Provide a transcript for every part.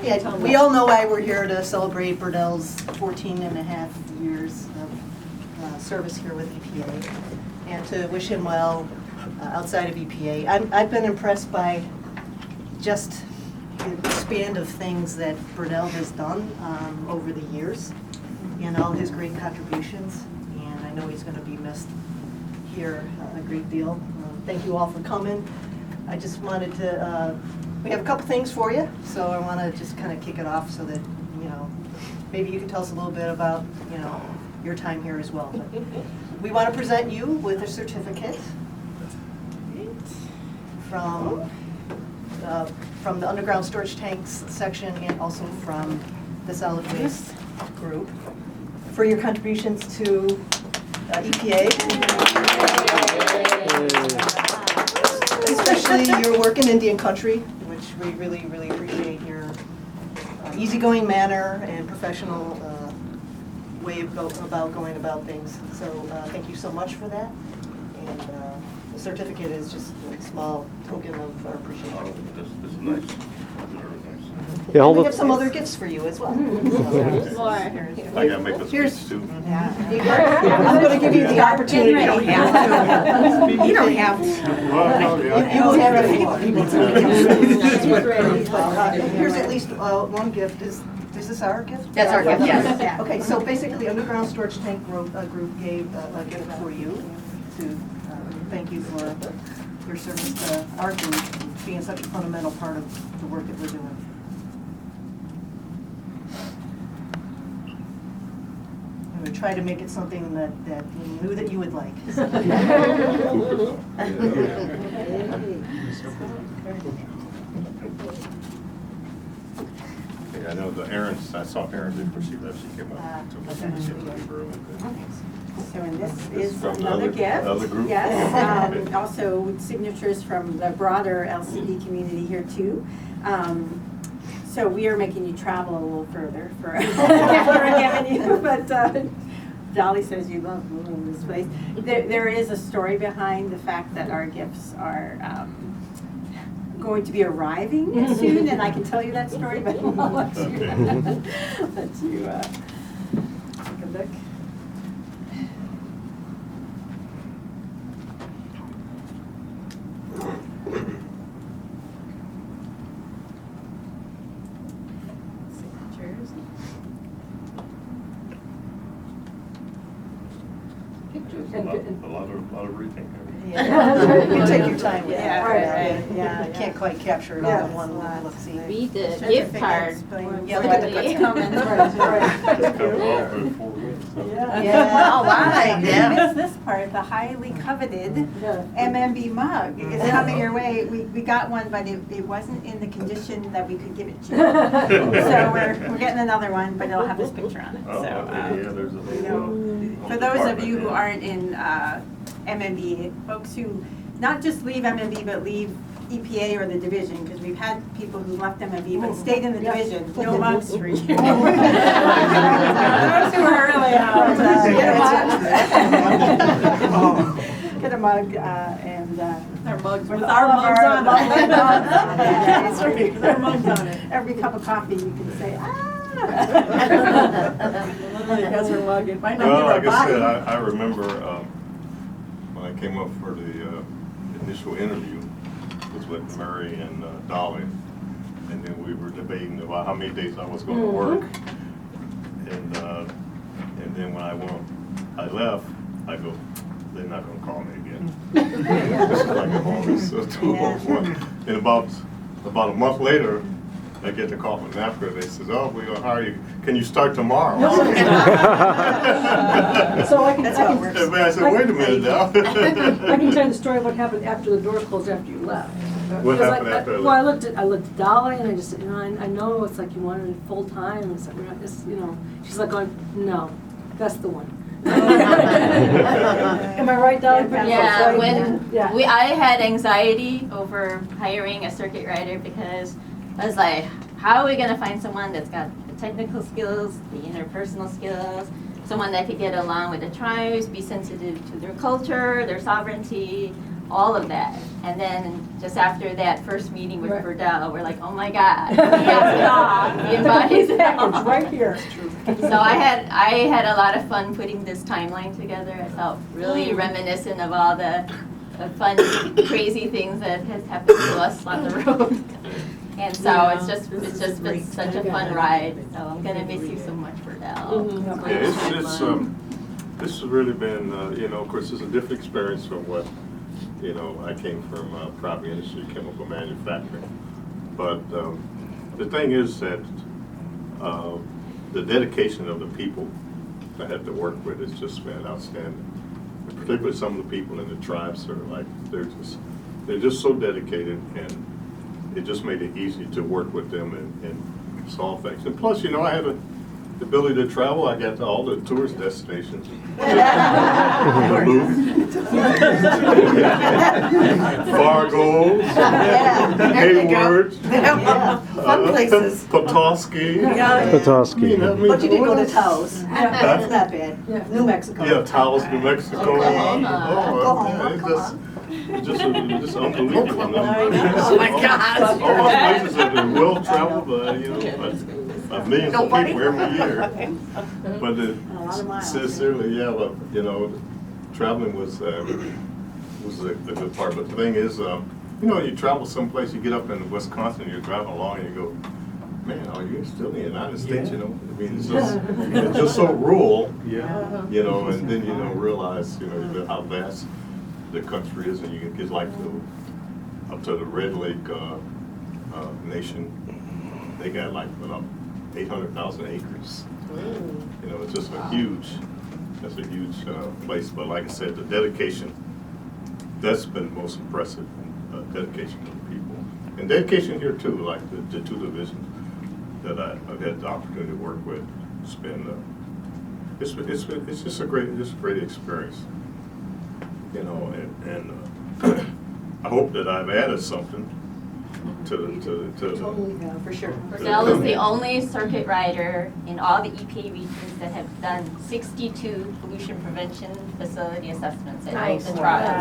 Yeah, we all know why we're here to celebrate Burdell's 14 and a half years of service here with EPA, and to wish him well outside of EPA. I've been impressed by just the span of things that Burdell has done over the years and all his great contributions, and I know he's going to be missed here a great deal. Thank you all for coming. I just wanted to, we have a couple things for you, so I want to just kind of kick it off so that, you know, maybe you can tell us a little bit about, you know, your time here as well. But we want to present you with a certificate from the underground storage tanks section and also from the solid waste group for your contributions to EPA. Especially your work in Indian country, which we really, really appreciate your easygoing manner and professional way about going about things. So thank you so much for that. And the certificate is just a small token of our appreciation. Oh, this is nice. Yeah, And we have some other gifts for you as well. So, I gotta make a speech too. I'm going to give you the opportunity. You don't have to. You don't have to. You will have to. Here's at least one gift. Is this our gift? That's our gift, yes. Okay, so basically, Underground Storage Tank group gave a gift for you to thank you for your service to our group, being such a fundamental part of the work that we're doing. I'm going to try to make it something that you knew that you would like. Yeah, I know the Erin's, I saw Erin before she left, she came up to me and she was really good. So, and this is from another gift. Another group? Yes, also signatures from the broader LCD community here too. So we are making you travel a little further for we're giving you, but Dolly says you love moving this place. There is a story behind the fact that our gifts are going to be arriving soon, and I can tell you that story, but I'll let you, take a look. Signatures. Pictures, a lot of reading. Yeah, you can take your time. Yeah, right. yeah. You can't quite capture it all in one look-see. Read the gift card. Yeah, look at the What's coming. Yeah. All right, yeah. Miss this part, the highly coveted MMB mug is coming your way. We got one, but it wasn't in the condition that we could give it to you. So we're getting another one, but it'll have this picture on it. Oh, So, okay, yeah, there's a you know, for those of you who aren't in MMB, folks who not just leave MMB but leave EPA or the division, because we've had people who left MMB but stayed in the division, no mugs for you. Those who are really out, get a mug and Our mugs with with all our of mugs our on mugs it. That's right, with our mugs on it. Every cup of coffee you can say, Literally has her mug. It might not Well, be like her I said, body. I remember when I came up for the initial interview, was with Mary and Dolly, and then we were debating about how many days I was going to work, and then when I left, I go, they're not going to call me again. So I get home, it's 2:01, and about a month later, I get the call from Africa. They says, "Oh, we're gonna hire you. Can you start tomorrow?" So I can, That's how it works. And I said, "Wait a minute now." I can tell you the story of what happened after the door closed after you left. What Because happened after I Well, I left? looked at Dolly and I just said, you know, I know it's like you wanted it full time. And it's like, we're not just, you know, she's like going, no, that's the one. Am I right, Dolly? Yeah, when Yeah. I had anxiety over hiring a circuit rider because I was like, how are we gonna find someone that's got the technical skills, the interpersonal skills, someone that could get along with the tribes, be sensitive to their culture, their sovereignty, all of that. And then just after that first meeting with Right. Burdell, we're like, oh my God, he has it all. He embodies it all. It's right here. So I had a lot of fun putting this timeline together. I felt really reminiscent of all the fun, crazy things that has happened to us on the road. And so it's just been such a fun ride. So I'm gonna miss you so much, Burdell. Mhm. Yeah, this has really been, of course, it's a different experience from what, I came from private industry, chemical manufacturing. But the thing is that the dedication of the people I had to work with has just been outstanding. And particularly some of the people in the tribes are like, they're just so dedicated, and it just made it easy to work with them and solve things. And plus, I had the ability to travel. I got to all the tourist destinations. Fargo, Hayward, Fun places. Petoskey. Petoskey. But you did go to Taos. That's not bad. Yeah. New Mexico. Yeah, Taos, New Mexico. Oklahoma, It's come just unbelievable. Oh my God. All those places that are well traveled, by millions of Nobody. people every year. But A lot of miles. sincerely, yeah, well, traveling was a good part. But the thing is, you travel someplace, you get up in Wisconsin, you're driving along, and you go, man, are you still in the United States? I mean, it's just so rural. Yeah. And then realize how vast the country is, and you get like up to the Red Lake Nation. They got like 800,000 acres. It's just a huge place. But like I said, the dedication, that's been most impressive. Dedication to the people, and dedication here too. Like the two divisions that I've had the opportunity to work with. It's been it's just a great experience. And I hope that I've added something to Totally, yeah, for sure. Burdell is the only circuit rider in all the EPA regions that have done 62 pollution prevention facility assessments in all the tribes.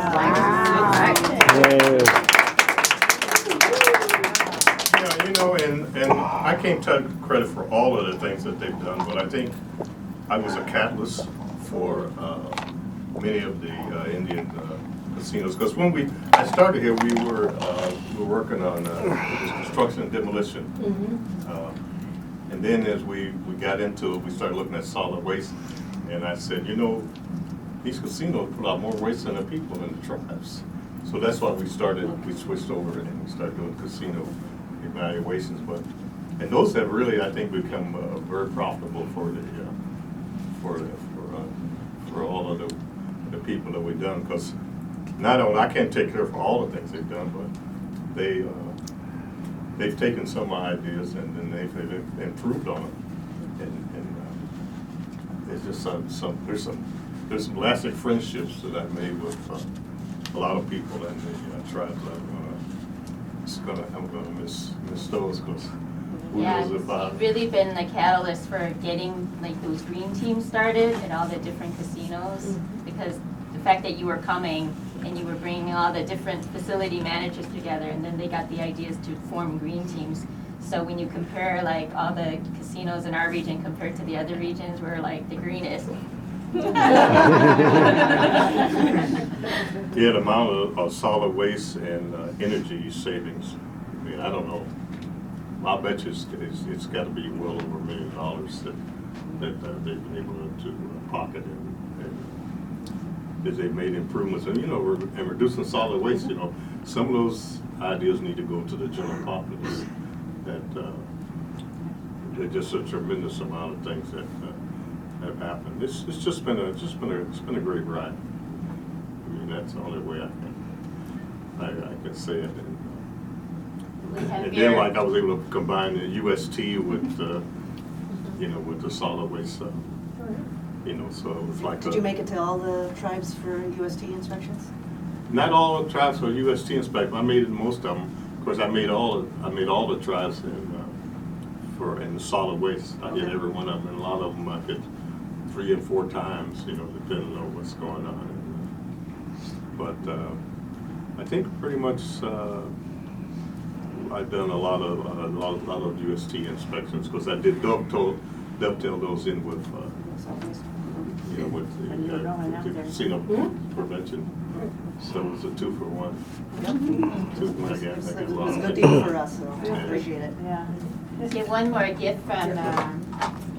And I can't take credit for all of the things that they've done, but I think I was a catalyst for many of the Indian casinos. Because when I started here, we were working on construction and demolition. And then as we got into it, we started looking at solid waste. And I said, these casinos put out more waste than the people in the tribes. So that's why we switched over and we started doing casino evaluations. And those have really, I think, become very profitable for all of the people that we've done. Because not only I can't take credit for all the things they've done, but they've taken some of my ideas and then they've improved on them. And there's just there's some lasting friendships that I've made with a lot of people in the tribes. I'm gonna miss those because who Yeah, knows about. you've really been the catalyst for getting like those green teams started at all the different casinos, because the fact that you were coming and you were bringing all the different facility managers together, and then they got the ideas to form green teams. So when you compare like all the casinos in our region compared to the other regions, we're like the greenest. Yeah, the amount of solid waste and energy savings. I mean, I don't know. I bet you it's got to be well over $1 million that they've been able to pocket and as they've made improvements. And and reducing solid waste. Some of those ideas need to go to the general populace. There's just a tremendous amount of things that have happened. It's just been a great ride. I mean, that's the only way I can say it. And then, like, I was able to combine the UST with with the solid waste stuff. So it was like. Did you make it to all the tribes for UST inspections? Not all the tribes for UST inspection. I made it most of them. Of course, I made all the tribes in the solid waste. I did every one of them, and a lot of them I did 3 and 4 times. Depending on what's going on. But I think pretty much, I've done a lot of UST inspections, because I did dovetail those in with, you know, with the casino prevention. So it was a 2-for-1. Two, I guess, It was a good deal for us, so I appreciate it. Yeah. Get one more gift from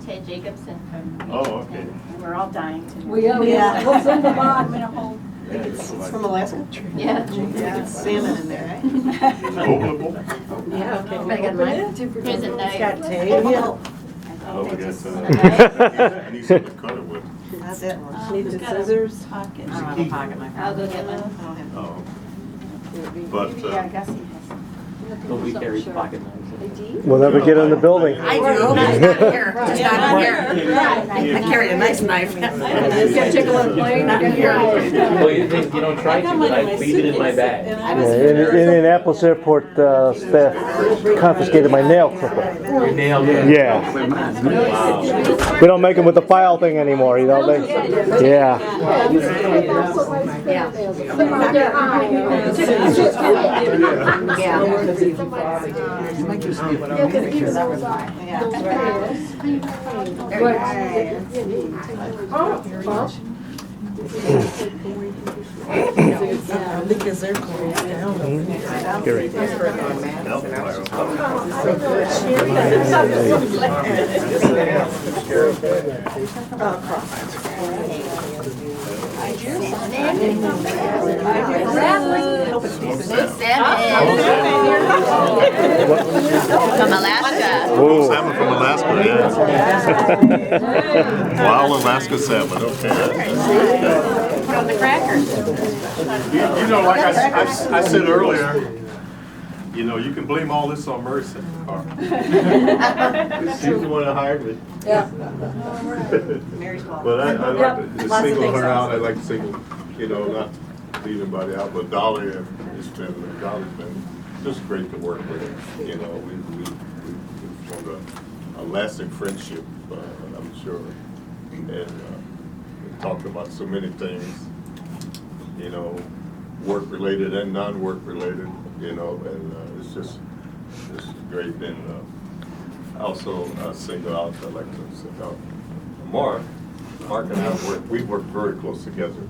Ted Jacobson from. Oh, okay. We're all dying to. Yeah. We'll send them on. It's from Alaska? Yeah. It's salmon in there, right? Openable? Yeah, okay. Can I get mine? Here's a knife. Oh, we got, Nice. I need something to cut it with. Not that one. Need the scissors? Pocket. I don't have a pocket knife. I'll go get one. I don't have- Oh. But, Yeah, Gussie has some. Nobody carries pocket knives. We'll never get in the building. I do, just not here, just not here. I carry a nice knife. Get chicken on the plane. Well, you think you don't try to, but I leave it in my bag. Indianapolis airport staff confiscated my nail clipper. Your nail. Yeah. Wow. We don't make them with the file thing anymore, you know? Yeah. Because they're closed down. Gary. Smooth salmon. From Alaska. Whoa. salmon from Alaska, yeah. Wild Alaska salmon, okay. From the crackers. You know, like I said earlier, you know, you can blame all this on Murray sitting in the car. She's the one that hired me. Yeah. Mary's fault. But I like to Lots of single things her out, else. I like to single, you know, not leave anybody out, but Dolly's been just great to work with. You know, we've formed a lasting friendship, I'm sure. And we talked about so many things, you know, work-related and non-work-related, you know, and it's just great. And also single out, I'd like to single out Mark. Mark and I we've worked very close together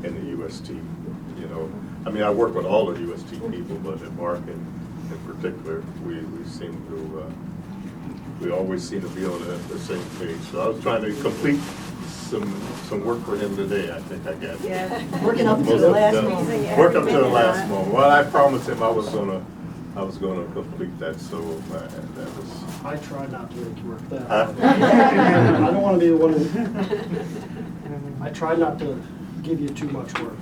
in the UST, you know. I mean, I work with all the UST people, but at Mark in particular, we always seem to be on the same page. So I was trying to complete some work for him today, I think I got. Yeah, working up to the last Most of it moment. done. Work up to the last moment. Well, I promised him I was gonna complete that, so that was. I try not to make you work that Huh? hard. I don't want to be the one who, I try not to give you too much work.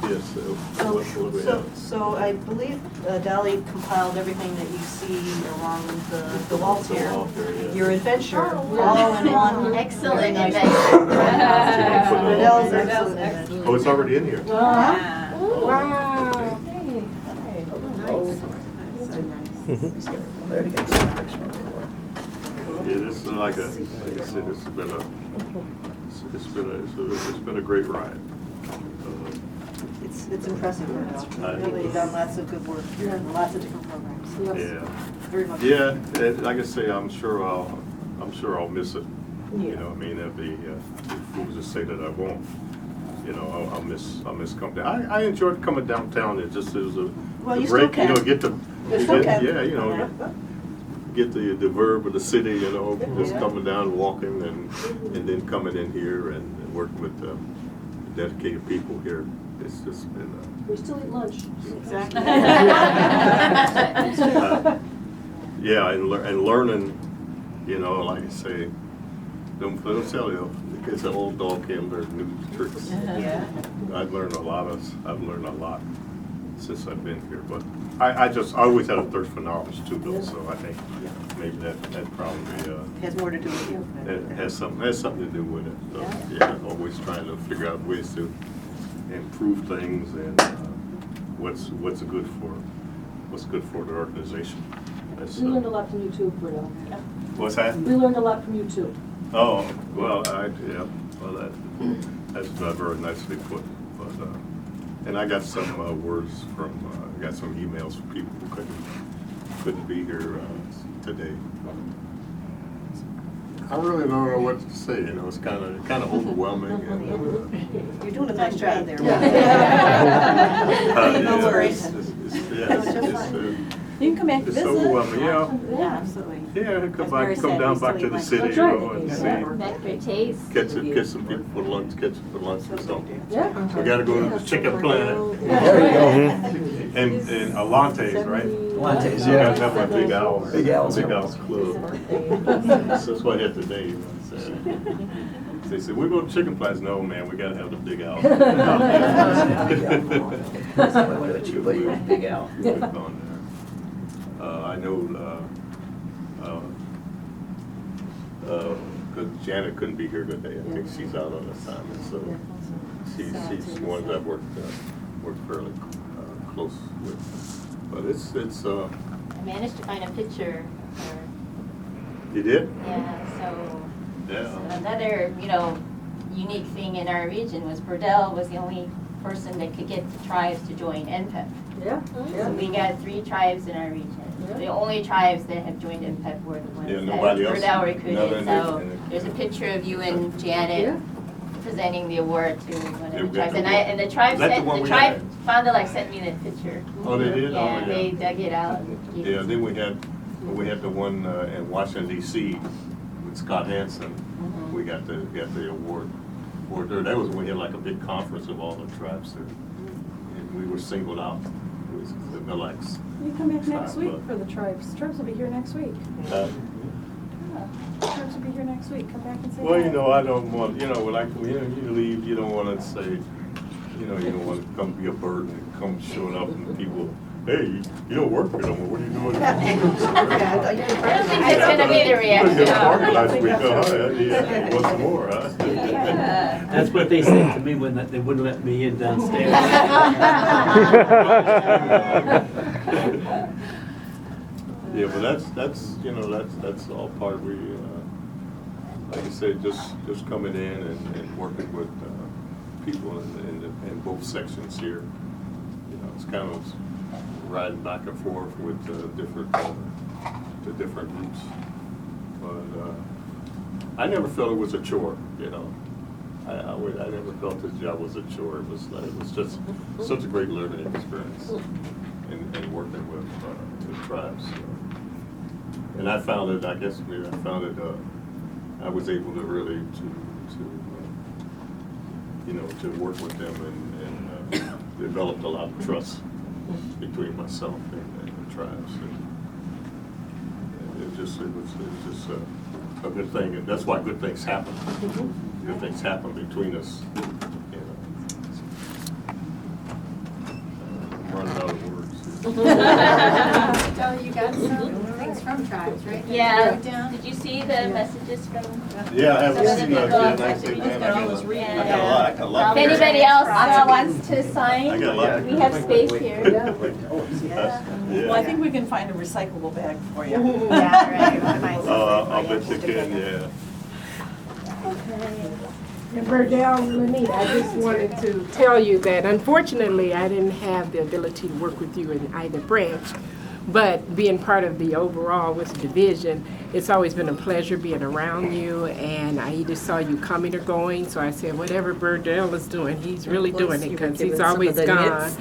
Yes, what do we have? So I believe Dolly compiled everything that you see along the walls here. The wall here, yeah. Your adventure, all in one. Excellent very nice adventure. Burdell's excellent adventure. Oh, it's already in here. Wow. Yeah, this is like I said, it's been a great ride. It's impressive, Burdell. Really done lots of good work here, and lots of different programs. Yeah. Very much. Yeah, like I say, I'm sure I'll miss it. You know, I mean, it'd be fools to say that I won't. You know, I'll miss coming down. I enjoyed coming downtown. It was a Well, you break. still can. You know, get to You still can. yeah, you know, get the verb of the city. You know, just Yeah. coming down, walking, and then coming in here and working with dedicated people here. It's just been. We still eat lunch. Exactly. Yeah, and learning, you know, like I say, don't tell you, it's an old dog can't learn new tricks. Yeah. I've learned a lot since I've been here, but I always had a thirst for knowledge too, though, so I think maybe that probably, Has more to do with you. it has something to do with it. So, yeah, always trying to figure out ways to improve things and what's good for the organization. That's, We learned a lot from you too, Burdell. what's that? We learned a lot from you too. Oh, well, that's very nicely put. and I got some words from, I got some emails from people who couldn't be here today. I really don't know what to say, you know, it's kind of overwhelming. And, You're doing a nice job there. no worries. You can come back to It's visit. overwhelming, yeah. Yeah, absolutely. Yeah, As Mary come said, down we back still to the eat city, lunch. you know, and see, Back for taste. catch some people for lunch, or something. Yeah. We gotta go to the chicken planet. There you go. And Alante's, right? Lattes, You yeah. gotta have my Big Owls. Big Owls. Big Owls Club. That's what I had today. You know, they said, we're going to chicken planet. No, man, we gotta have the Big Owls. Big Al. I know, because Janet couldn't be here today. I think she's out on assignment, so she's one that I've worked fairly close with. But it's I managed to find a picture of her. you did? Yeah, so Yeah. another, unique thing in our region was Burdell was the only person that could get the tribes to join NPEP. Yeah, So we got 3 tribes in our region. The only tribes that have joined NPEP were the ones Yeah, that nobody else? Burdell recruited. None So of there's a picture of you and Yeah. Janet presenting the award to one Yeah, of we the got tribes. the And award. the tribe Is that the sent, one the we tribe had? Fond du Lac sent me that picture. Oh, they did? Yeah, Oh, yeah. they dug it out. and gave it Yeah, to then me. we had the one in Washington D.C. with Scott Hansen. Mhm. We got the award there. That was when we had like a big conference of all the tribes there, and we were singled out. It was the Millex. You come back next Tribe, week for the tribes. Tribes will be here next week. Tribes will be here next week. Come back and say Well, hi. I don't want, like, you leave, you don't want to say, you don't want to come be a burden and come showing up and people, hey, you don't work here no more, what are you doing? I don't think that's gonna be the reaction. You got a party last week, yeah, what's more, huh? That's what they said to me when they wouldn't let me in downstairs. Yeah, but that's all part of like I said, just coming in and working with people in both sections here. It's kind of riding back and forth with different groups. But I never felt it was a chore. I never felt this job was a chore. It was just such a great learning experience in working with the tribes. And I found it. I guess I found it. I was able to really to work with them and developed a lot of trust between myself and the tribes. And it was just a good thing, and that's why good things happen. Good things happen between us. I'm running out of words. So you got some things from tribes, right? Yeah, Wrote down? did you see the messages from? Yeah, I haven't some of seen the that people? yet. I think, man, I got a lot. If anybody else wants to I sign, got a lot. we have space here. Well, I think we can find a recyclable bag for you. Yeah, right. Mine's I'll bet you can, yeah. And Burdell, Lanita, I just wanted to tell you that unfortunately I didn't have the ability to work with you in either branch, but being part of the overall with the division, it's always been a pleasure being around you, and I either saw you coming or going, so I said, whatever Burdell is doing, he's really doing it, because he's always gone.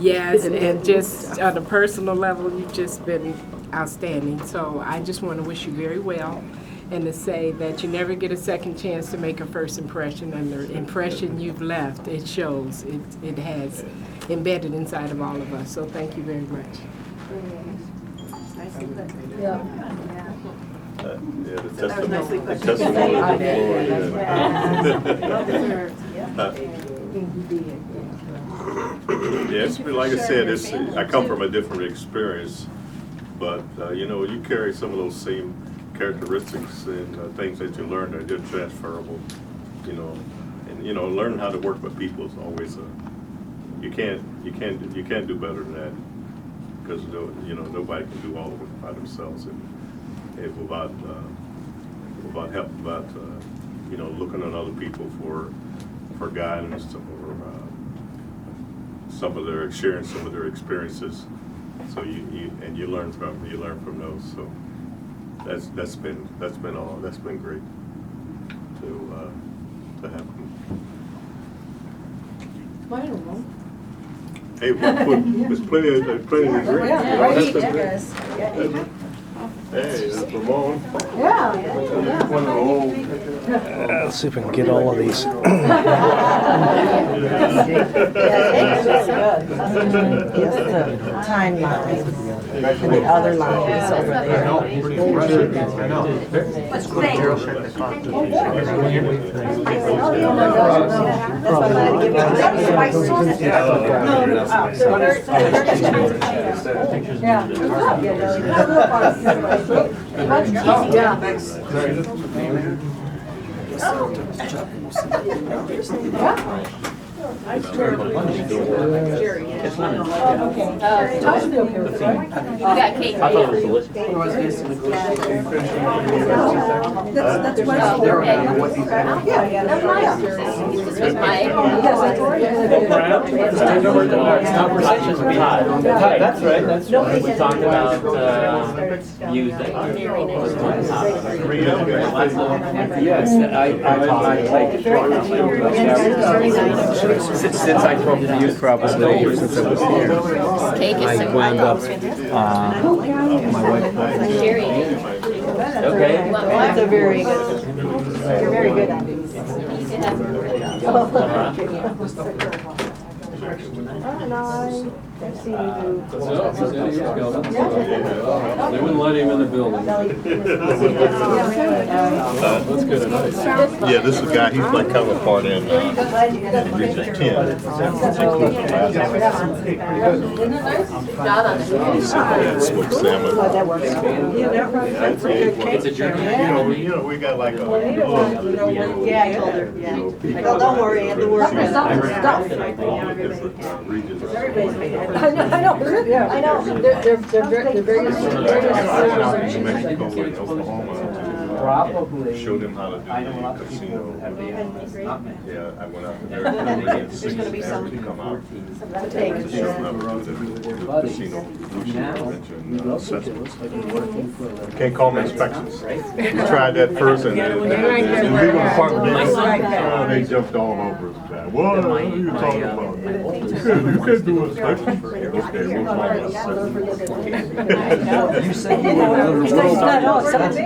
Yes, and just on a personal level, you've just been outstanding, so I just want to wish you very well, and to say that you never get a second chance to make a first impression, and the impression you've left, it shows. It has embedded inside of all of us, so thank you very much. Nicely put. Yeah. Yeah, the That was nicely testimony. put. The testimony on the Well floor, deserved, yeah. Yeah, it's like I said, I come from a different experience, but you carry some of those same characteristics and things that you learn that are transferable. And learning how to work with people is always you can't do better than that, because nobody can do all of it by themselves. And it's about help, looking at other people for guidance or some of their, sharing some of their experiences. So you learn from those. So that's been great to have them. I don't know. Hey, there's plenty to drink. Yeah, That's right. the great. Hey, that's Ramon. Yeah. One of the old. Let's see if we can get all of these. Timeline, and the other line is over there. I know. Totally okay with it, right? You got cake. I thought it was delicious. That's what that's nice. This was my. Conversations we had. That's right, that's right. We talked about music. Yes, since I talked to you probably since I was here, Cake is so I wound up, my wife. Jerry. Okay. That's a very good, you're very good at it. You can have They wouldn't let him in the building. That's good enough. Yeah, this is a guy, he's like kind of a part in Region 10. Smoked salmon. It's a journey. You know, we got like a. Yeah, I told her, yeah. Well, don't worry, at the work. I know. They're very Mexico and Oklahoma Probably. showed him how to do I know a lot the of people casino. that have Yeah, I went out there and There's gonna be some to come out to take. to show them how to do the casino pollution prevention. Can't call them inspections. We tried that first and the legal department, they jumped all over us. What are you talking about? You can't do inspections. Okay, we'll call it. You said you were in another world. You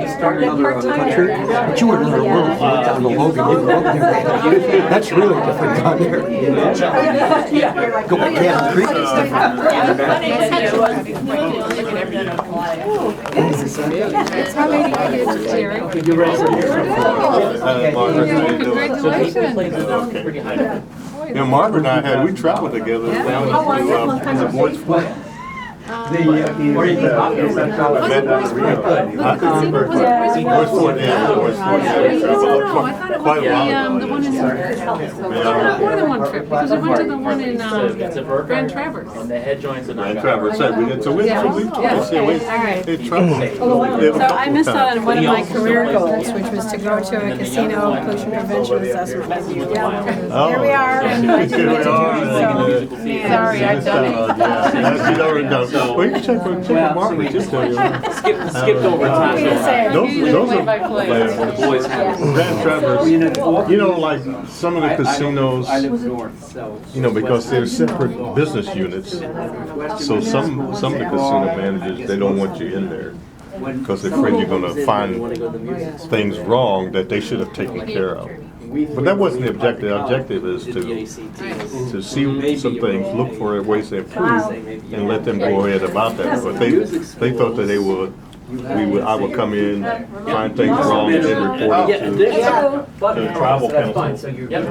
started in another country, but you were in another world. You went down to Logan. You grew up there. That's really different down here. Go back to Cannon Creek. That's how many kids, Jerry? Okay. You know, Margaret and I we traveled together down to the boys' club. The one in more than one trip, because we went to the one in Grand Traverse. And the head joints and And Traverse said we did, so we So I missed out on one of my career goals, which was to go to a casino pollution prevention assessment review. Here we are, and I didn't get to do it, so. Sorry, I've done it. Well, you check with Margaret, just tell you. skipped over time. Those are Boys have. Grand Traverse, you know, like some of the casinos, I live north, so. you know, because they're separate business units. So some of the casino managers, they don't want you in there because they're afraid you're gonna find things wrong that they should have taken care of. But that wasn't the objective. The objective is to see some things, look for ways to improve, and let them go ahead about that. But they thought that they would. I would come in, find things wrong, and then report it to the tribal council.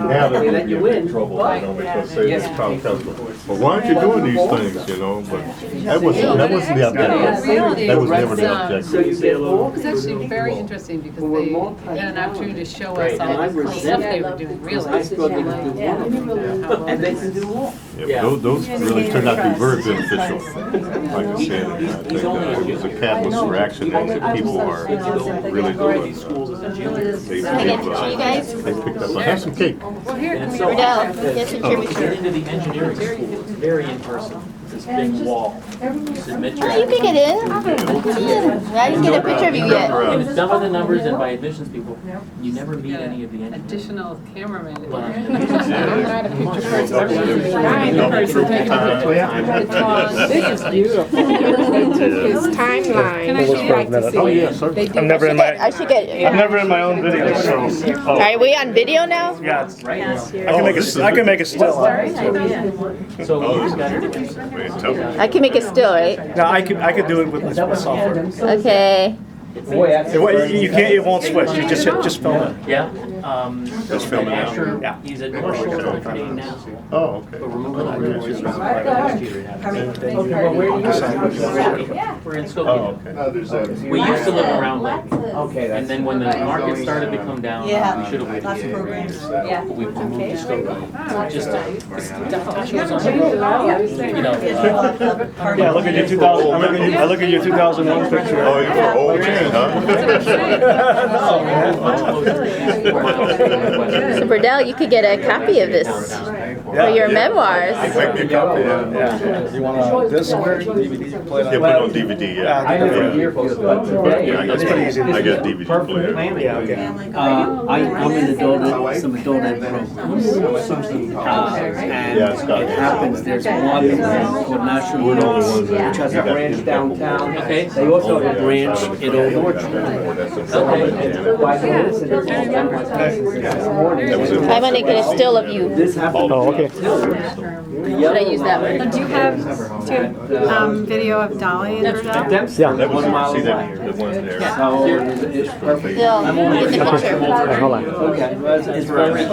Have them get in trouble, you know, because they the tribal council. Well, why aren't you doing these things, you know? But that wasn't the objective. That was never the objective. It was actually very interesting because they had an opportunity to show us all the cool stuff they were doing, really. And they can do more. Yeah, but those really turned out to be very beneficial. Like I said, I think it was a catalyst for accident, people are really doing These schools as a junior. They Can I get a picture, you guys? They picked up, have some cake. And it's so Burdell, hard to get some picture. get into the engineering school, it's very in person. This big wall. You submit your. Oh, you can get in. I didn't get a picture of you yet. And it's done by the numbers and by admissions people. You never meet any of the engineers. Additional cameraman. But- I'm not a picture person. I'm a person taking pictures. This is beautiful. His timeline. Can I see like to see. Oh, yeah, it. sir. They did I'm never in I my, should get. I'm never in my own video, so. Oh. Are we on video now? Yeah, it's- Right? I can make a still. So Oh, you this just got to is fantastic. I can make it still, right? No, I could do it with software. Okay. You can't, it won't switch, you just film it. Yeah. Just film it now. Asher, Yeah. he's at North Shore today now. Oh, okay. But we're moving on to Yeah, North she's Shore. We're in Oh, Skokie. okay. We used to live around Lake. Okay, And then when the market started to come down, Yeah, we should have waited. lots of programs. Yeah. We moved to Skokie. Just to, Tasha was on, you know, Yeah, look at your 2000, I look at your 2001 picture. Oh, you're an old man, So Burdell, you could get a copy of this for your memoirs. Make me a copy, yeah. Yeah, you want this or DVD player? Yeah, put it on DVD, yeah. I know for a year, folks, but today. Yeah, I got a DVD player. Yeah, okay. I'm in some adult ed programs. And Yeah, it's got it happens, there's one called National We're the only ones that- which has a branch downtown. Okay. They also have a branch in Old Orchard. I'm gonna get a still of you. This happened. Oh, okay. Should I use that one? Do you have video of Dolly and Burdell? Yeah. That was, 1 mile see away. that, the one there. So it's perfect. Still, get the picture. Hold on. Okay, well, it's very